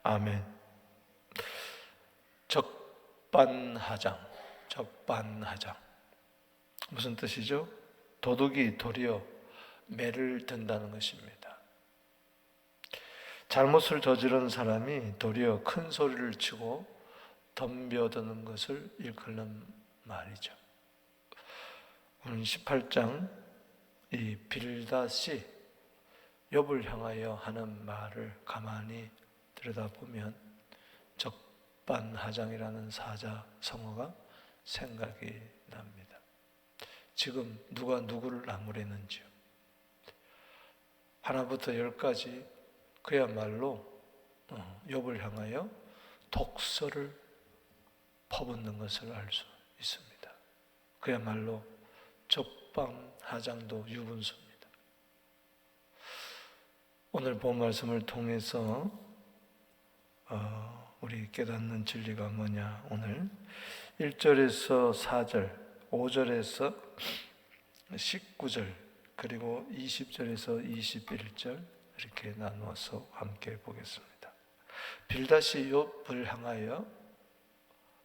아멘. 적반하장. 적반하장. 무슨 뜻이죠? 도둑이 도리어 매를 든다는 것입니다. 잘못을 저지른 사람이 도리어 큰 소리를 치고 덤벼드는 것을 일컫는 말이죠. 오늘 18장 이 빌닷이 욥을 향하여 하는 말을 가만히 들여다보면 적반하장이라는 사자성어가 생각이 납니다. 지금 누가 누구를 나무랬는지요. 하나부터 열까지 그야말로 욥을 향하여 독설을 퍼붓는 것을 알 수 있습니다. 그야말로 적반하장도 유분수입니다. 오늘 본 말씀을 통해서 우리 깨닫는 진리가 뭐냐? 오늘 1절에서 4절, 5절에서 19절, 그리고 20절에서 21절 이렇게 나누어서 함께 보겠습니다. 빌닷이 욥을 향하여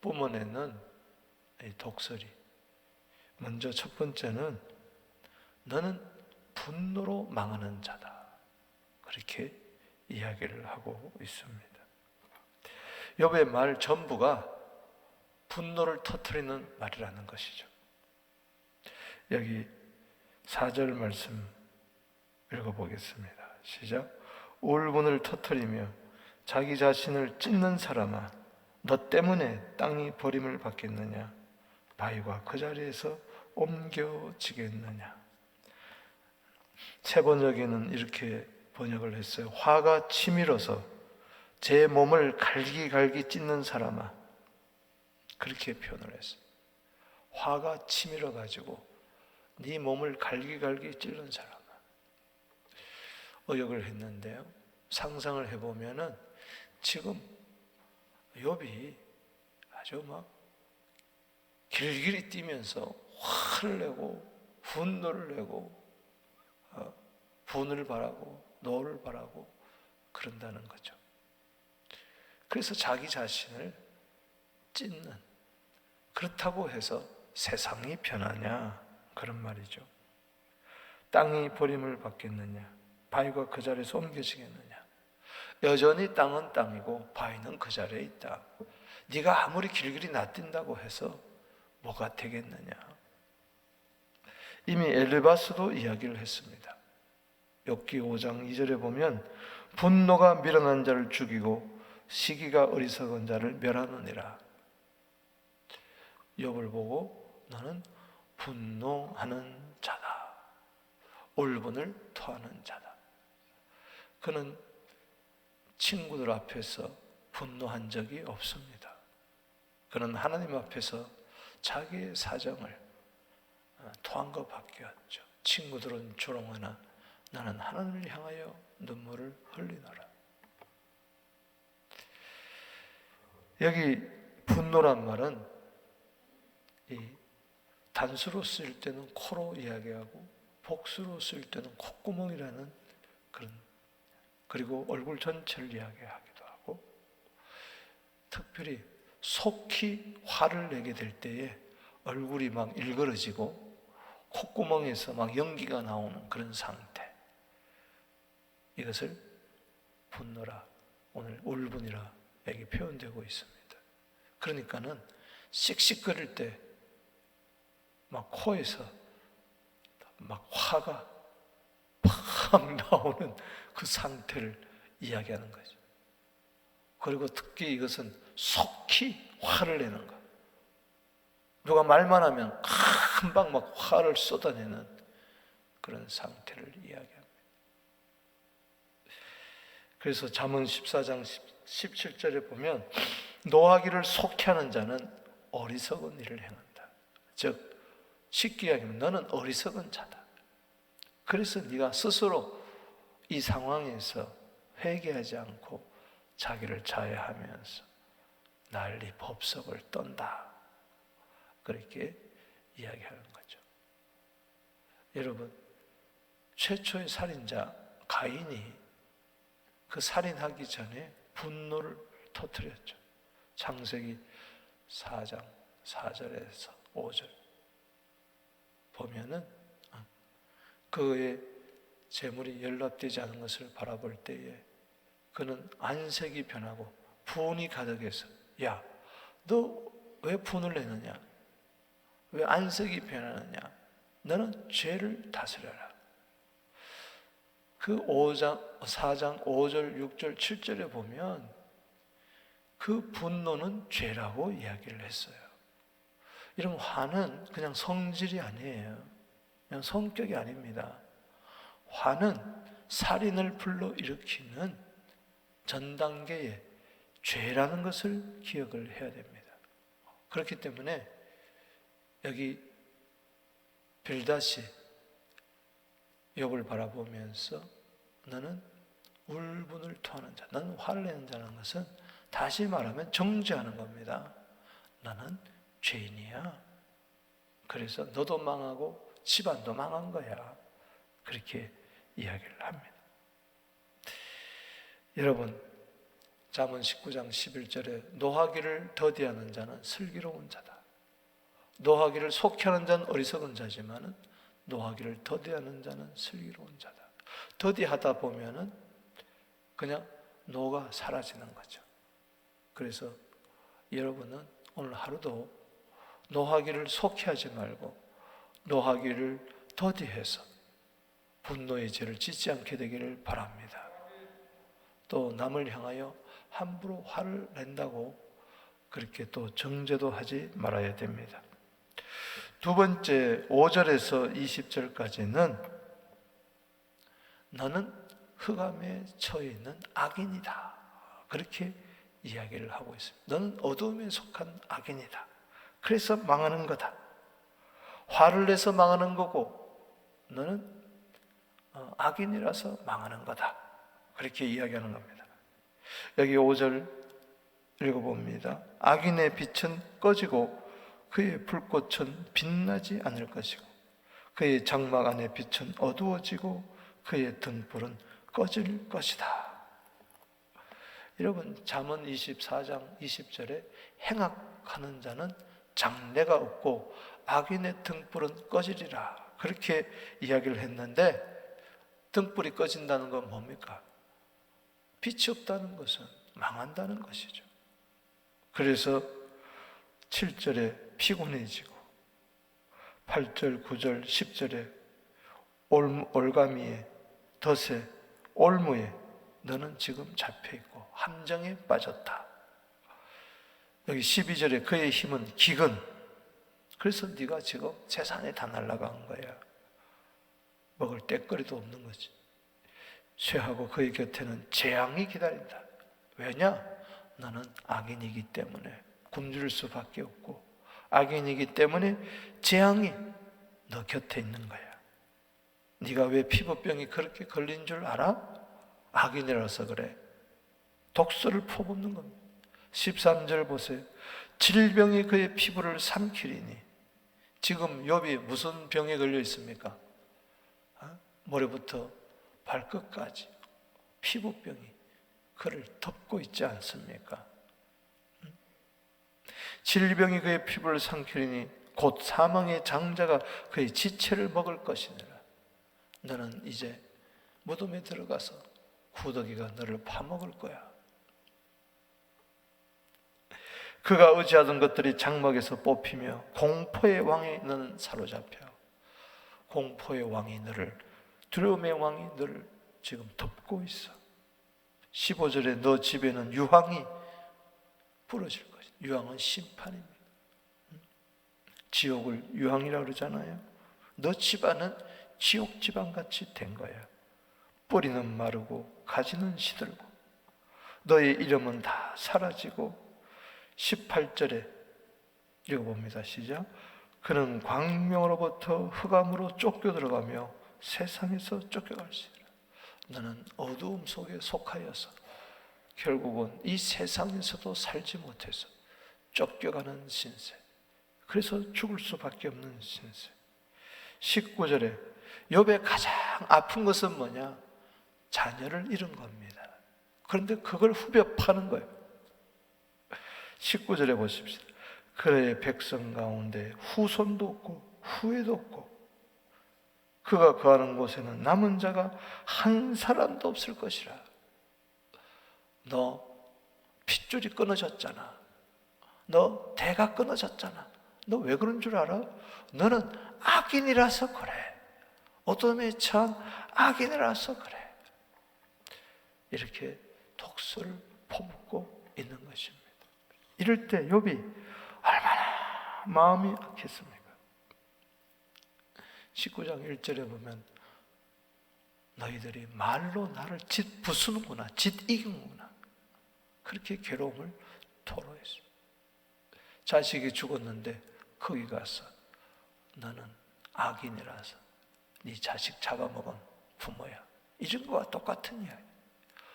뿜어내는 이 독설이, 먼저 첫 번째는 너는 분노로 망하는 자다, 그렇게 이야기를 하고 있습니다. 욥의 말 전부가 분노를 터뜨리는 말이라는 것이죠. 여기 4절 말씀 읽어보겠습니다. 시작. 울분을 터뜨리며 자기 자신을 찢는 사람아, 너 때문에 땅이 버림을 받겠느냐? 바위가 그 자리에서 옮겨지겠느냐? 세 번역에는 이렇게 번역을 했어요. 화가 치밀어서 제 몸을 갈기갈기 찢는 사람아, 그렇게 표현을 했어요. 화가 치밀어 가지고 네 몸을 갈기갈기 찢는 사람아. 어역을 했는데요, 상상을 해보면은 지금 욥이 아주 막 길길이 뛰면서 화를 내고 분노를 내고 분을 바라고 노를 바라고 그런다는 거죠. 그래서 자기 자신을 찢는, 그렇다고 해서 세상이 변하냐, 그런 말이죠. 땅이 버림을 받겠느냐? 바위가 그 자리에서 옮겨지겠느냐? 여전히 땅은 땅이고 바위는 그 자리에 있다. 네가 아무리 길길이 낯뛴다고 해서 뭐가 되겠느냐? 이미 엘리바스도 이야기를 했습니다. 욥기 5장 2절에 보면 분노가 미련한 자를 죽이고 시기가 어리석은 자를 멸하느니라. 욥을 보고 너는 분노하는 자다, 울분을 토하는 자다. 그는 친구들 앞에서 분노한 적이 없습니다. 그는 하나님 앞에서 자기의 사정을 토한 것밖에 없죠. 친구들은 조롱하나 나는 하나님을 향하여 눈물을 흘리노라. 여기 분노란 말은 이 단수로 쓰일 때는 코로 이야기하고 복수로 쓰일 때는 콧구멍이라는 그런, 그리고 얼굴 전체를 이야기하기도 하고, 특별히 속히 화를 내게 될 때에 얼굴이 막 일그러지고 콧구멍에서 막 연기가 나오는 그런 상태, 이것을 분노라, 오늘 울분이라 여기 표현되고 있습니다. 그러니까는 씩씩거릴 때 막 코에서 막 화가 팍 나오는 그 상태를 이야기하는 거죠. 그리고 특히 이것은 속히 화를 내는 것. 누가 말만 하면 금방 막 화를 쏟아내는 그런 상태를 이야기합니다. 그래서 잠언 14장 17절에 보면 노하기를 속히 하는 자는 어리석은 일을 행한다. 즉 쉽게 이야기하면 너는 어리석은 자다. 그래서 네가 스스로 이 상황에서 회개하지 않고 자기를 자해하면서 난리 법석을 떤다, 그렇게 이야기하는 거죠. 여러분, 최초의 살인자 가인이 그 살인하기 전에 분노를 터뜨렸죠. 창세기 4장 4절에서 5절 보면은 그의 재물이 연락되지 않은 것을 바라볼 때에 그는 안색이 변하고 분이 가득해서 야, 너 왜 분을 내느냐? 왜 안색이 변하느냐? 너는 죄를 다스려라. 그 4장 5절, 6절, 7절에 보면 그 분노는 죄라고 이야기를 했어요. 이런 화는 그냥 성질이 아니에요. 그냥 성격이 아닙니다. 화는 살인을 불러일으키는 전 단계의 죄라는 것을 기억을 해야 됩니다. 그렇기 때문에 여기 빌닷이 욥을 바라보면서 너는 울분을 토하는 자, 너는 화를 내는 자라는 것은 다시 말하면 정죄하는 겁니다. 너는 죄인이야. 그래서 너도 망하고 집안도 망한 거야. 그렇게 이야기를 합니다. 여러분, 잠언 19장 11절에 노하기를 더디하는 자는 슬기로운 자다. 노하기를 속히하는 자는 어리석은 자지만은 노하기를 더디하는 자는 슬기로운 자다. 더디하다 보면은 그냥 노가 사라지는 거죠. 그래서 여러분은 오늘 하루도 노하기를 속히하지 말고 노하기를 더디해서 분노의 죄를 짓지 않게 되기를 바랍니다. 또 남을 향하여 함부로 화를 낸다고 그렇게 또 정죄도 하지 말아야 됩니다. 두 번째 5절에서 20절까지는 너는 흑암에 처해 있는 악인이다. 그렇게 이야기를 하고 있습니다. 너는 어두움에 속한 악인이다. 그래서 망하는 거다. 화를 내서 망하는 거고 너는 악인이라서 망하는 거다. 그렇게 이야기하는 겁니다. 여기 5절 읽어봅니다. 악인의 빛은 꺼지고 그의 불꽃은 빛나지 않을 것이고 그의 장막 안의 빛은 어두워지고 그의 등불은 꺼질 것이다. 여러분, 잠언 24장 20절에 행악하는 자는 장래가 없고 악인의 등불은 꺼지리라. 그렇게 이야기를 했는데 등불이 꺼진다는 건 뭡니까? 빛이 없다는 것은 망한다는 것이죠. 그래서 7절에 피곤해지고 8절, 9절, 10절에 올가미에 덫에 올무에 너는 지금 잡혀있고 함정에 빠졌다. 여기 12절에 그의 힘은 기근. 그래서 네가 지금 재산이 다 날아간 거야. 먹을 때거리도 없는 거지. 쇠하고 그의 곁에는 재앙이 기다린다. 왜냐? 너는 악인이기 때문에 굶주릴 수밖에 없고 악인이기 때문에 재앙이 너 곁에 있는 거야. 네가 왜 피부병이 그렇게 걸린 줄 알아? 악인이라서 그래. 독소를 퍼붓는 겁니다. 13절 보세요. 질병이 그의 피부를 삼키리니. 지금 욥이 무슨 병에 걸려 있습니까? 머리부터 발끝까지 피부병이 그를 덮고 있지 않습니까? 질병이 그의 피부를 삼키리니 곧 사망의 장자가 그의 지체를 먹을 것이니라. 너는 이제 무덤에 들어가서 구더기가 너를 파먹을 거야. 그가 의지하던 것들이 장막에서 뽑히며 공포의 왕이 너는 사로잡혀. 공포의 왕이 너를, 두려움의 왕이 너를 지금 덮고 있어. 15절에 너 집에는 유황이 부러질 것이다. 유황은 심판입니다. 지옥을 유황이라고 그러잖아요. 너 집안은 지옥 집안같이 된 거야. 뿌리는 마르고 가지는 시들고 너의 이름은 다 사라지고 18절에 읽어봅니다. 시작. 그는 광명으로부터 흑암으로 쫓겨 들어가며 세상에서 쫓겨갈지니라. 너는 어두움 속에 속하여서 결국은 이 세상에서도 살지 못해서 쫓겨가는 신세. 그래서 죽을 수밖에 없는 신세. 19절에 욥의 가장 아픈 것은 뭐냐? 자녀를 잃은 겁니다. 그런데 그걸 후벼 파는 거예요. 19절에 보십시오. 그의 백성 가운데 후손도 없고 후회도 없고 그가 거하는 곳에는 남은 자가 한 사람도 없을 것이라. 너 핏줄이 끊어졌잖아. 너 대가 끊어졌잖아. 너 왜 그런 줄 알아? 너는 악인이라서 그래. 어둠에 처한 악인이라서 그래. 이렇게 독소를 퍼붓고 있는 것입니다. 이럴 때 욥이 얼마나 마음이 악했습니까? 19장 1절에 보면 너희들이 말로 나를 짓 부수는구나, 짓 이기는구나, 그렇게 괴로움을 토로했어요. 자식이 죽었는데 거기 가서 너는 악인이라서 네 자식 잡아먹은 부모야, 이런 거와 똑같은 이야기.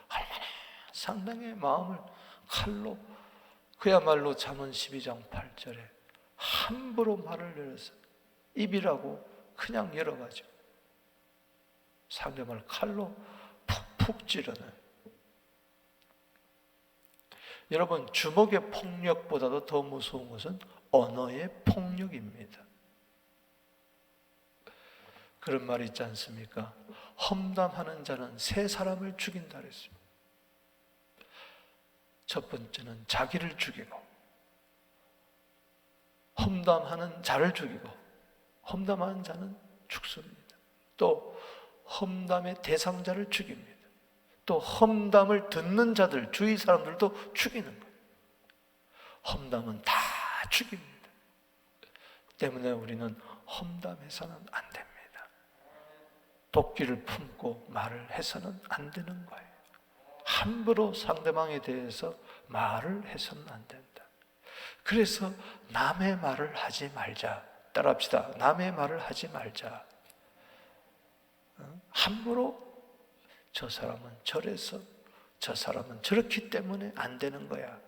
얼마나 상당히 마음을 칼로, 그야말로 잠언 12장 8절에 함부로 말을 열어서 입이라고 그냥 열어가지고 상대방을 칼로 푹푹 찌르는. 여러분, 주먹의 폭력보다도 더 무서운 것은 언어의 폭력입니다. 그런 말이 있지 않습니까? 험담하는 자는 세 사람을 죽인다 그랬습니다. 첫 번째는 자기를 죽이고, 험담하는 자를 죽이고, 험담하는 자는 죽습니다. 또 험담의 대상자를 죽입니다. 또 험담을 듣는 자들, 주위 사람들도 죽이는 거예요. 험담은 다 죽입니다. 때문에 우리는 험담해서는 안 됩니다. 도끼를 품고 말을 해서는 안 되는 거예요. 함부로 상대방에 대해서 말을 해서는 안 된다. 그래서 남의 말을 하지 말자. 따라합시다. 남의 말을 하지 말자. 함부로 저 사람은 저래서, 저 사람은 저렇기 때문에 안 되는 거야,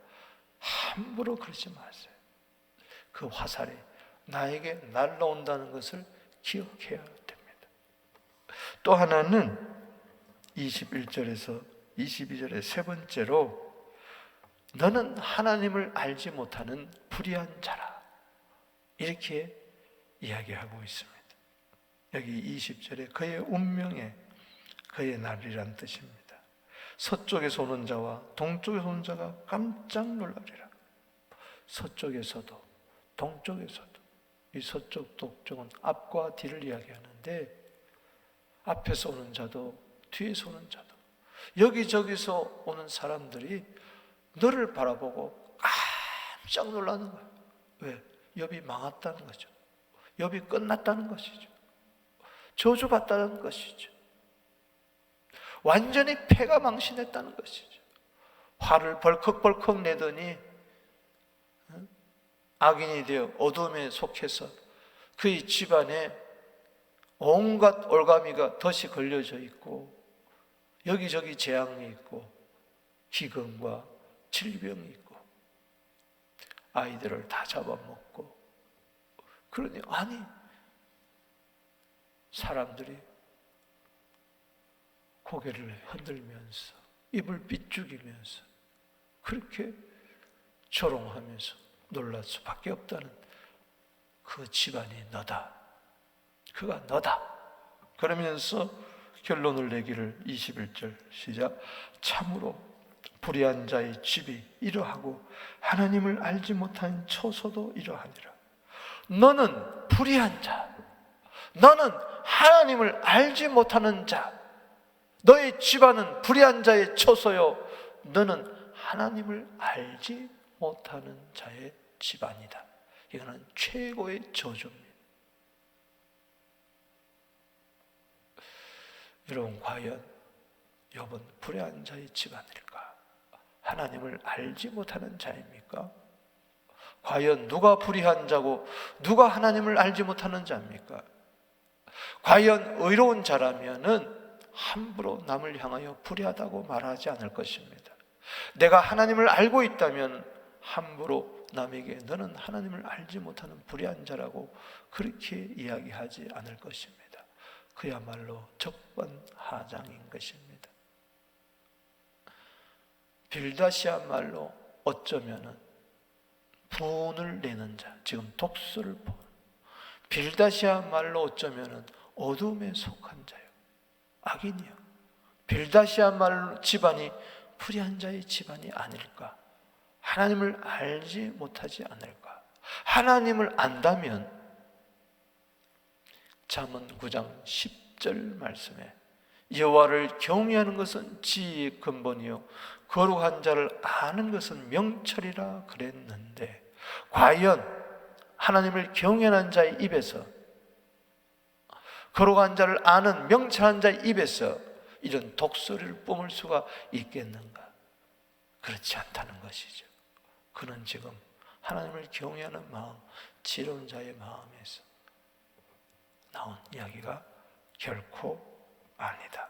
함부로 그러지 마세요. 그 화살이 나에게 날라온다는 것을 기억해야 됩니다. 또 하나는 21절에서 22절의 세 번째로 너는 하나님을 알지 못하는 불의한 자라, 이렇게 이야기하고 있습니다. 여기 20절에 그의 운명에 그의 날이란 뜻입니다. 서쪽에서 오는 자와 동쪽에서 오는 자가 깜짝 놀라리라. 서쪽에서도 동쪽에서도. 이 서쪽 동쪽은 앞과 뒤를 이야기하는데 앞에서 오는 자도 뒤에서 오는 자도 여기저기서 오는 사람들이 너를 바라보고 깜짝 놀라는 거예요. 왜? 욥이 망했다는 거죠. 욥이 끝났다는 것이죠. 저주받다는 것이죠. 완전히 패가 망신했다는 것이죠. 화를 벌컥벌컥 내더니 악인이 되어 어둠에 속해서 그의 집안에 온갖 올가미가 덫이 걸려져 있고 여기저기 재앙이 있고 기근과 질병이 있고 아이들을 다 잡아먹고, 그러니 아니 사람들이 고개를 흔들면서 입을 삐죽이면서 그렇게 조롱하면서 놀랄 수밖에 없다는, 그 집안이 너다, 그가 너다. 그러면서 결론을 내기를 21절 시작. 참으로 불의한 자의 집이 이러하고 하나님을 알지 못한 처소도 이러하니라. 너는 불의한 자, 너는 하나님을 알지 못하는 자, 너의 집안은 불의한 자의 처소요, 너는 하나님을 알지 못하는 자의 집안이다. 이거는 최고의 저주입니다. 여러분, 과연 욥은 불의한 자의 집안일까? 하나님을 알지 못하는 자입니까? 과연 누가 불의한 자고 누가 하나님을 알지 못하는 자입니까? 과연 의로운 자라면은 함부로 남을 향하여 불의하다고 말하지 않을 것입니다. 내가 하나님을 알고 있다면 함부로 남에게 너는 하나님을 알지 못하는 불의한 자라고 그렇게 이야기하지 않을 것입니다. 그야말로 적반하장인 것입니다. 빌다시야말로 어쩌면은 분을 내는 자, 지금 독수를 본 빌다시야말로 어쩌면은 어둠에 속한 자요, 악인이요. 빌다시야말로 집안이 불의한 자의 집안이 아닐까? 하나님을 알지 못하지 않을까? 하나님을 안다면 잠언 9장 10절 말씀에 여호와를 경외하는 것은 지혜의 근본이요 거룩한 자를 아는 것은 명철이라 그랬는데, 과연 하나님을 경외하는 자의 입에서, 거룩한 자를 아는 명철한 자의 입에서 이런 독소리를 뿜을 수가 있겠는가? 그렇지 않다는 것이죠. 그는 지금 하나님을 경외하는 마음, 지혜로운 자의 마음에서 나온 이야기가 결코 아니다.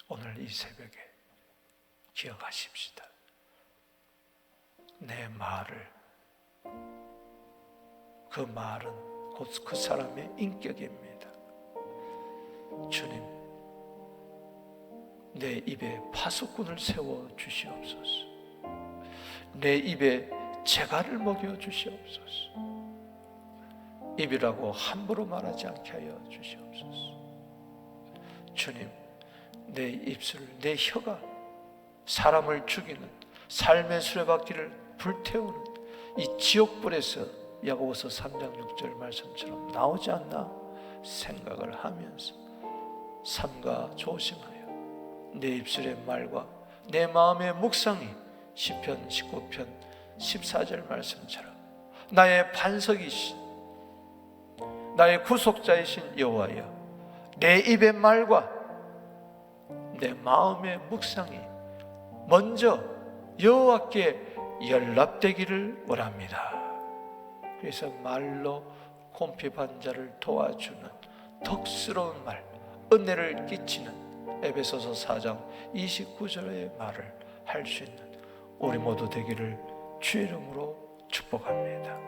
오늘 이 새벽에 기억하십시다. 내 말을, 그 말은 곧 그 사람의 인격입니다. 주님, 내 입에 파수꾼을 세워 주시옵소서. 내 입에 재갈을 먹여 주시옵소서. 입이라고 함부로 말하지 않게 하여 주시옵소서. 주님, 내 입술, 내 혀가 사람을 죽이는 삶의 수레바퀴를 불태우는 이 지옥불에서 야고보서 3장 6절 말씀처럼 나오지 않나 생각을 하면서 삼가 조심하여 내 입술의 말과 내 마음의 묵상이 시편 19편 14절 말씀처럼 나의 반석이신, 나의 구속자이신 여호와여, 내 입의 말과 내 마음의 묵상이 먼저 여호와께 연락되기를 원합니다. 그래서 말로 곰핍한 자를 도와주는 덕스러운 말, 은혜를 끼치는 에베소서 4장 29절의 말을 할 수 있는 우리 모두 되기를 주의 이름으로 축복합니다.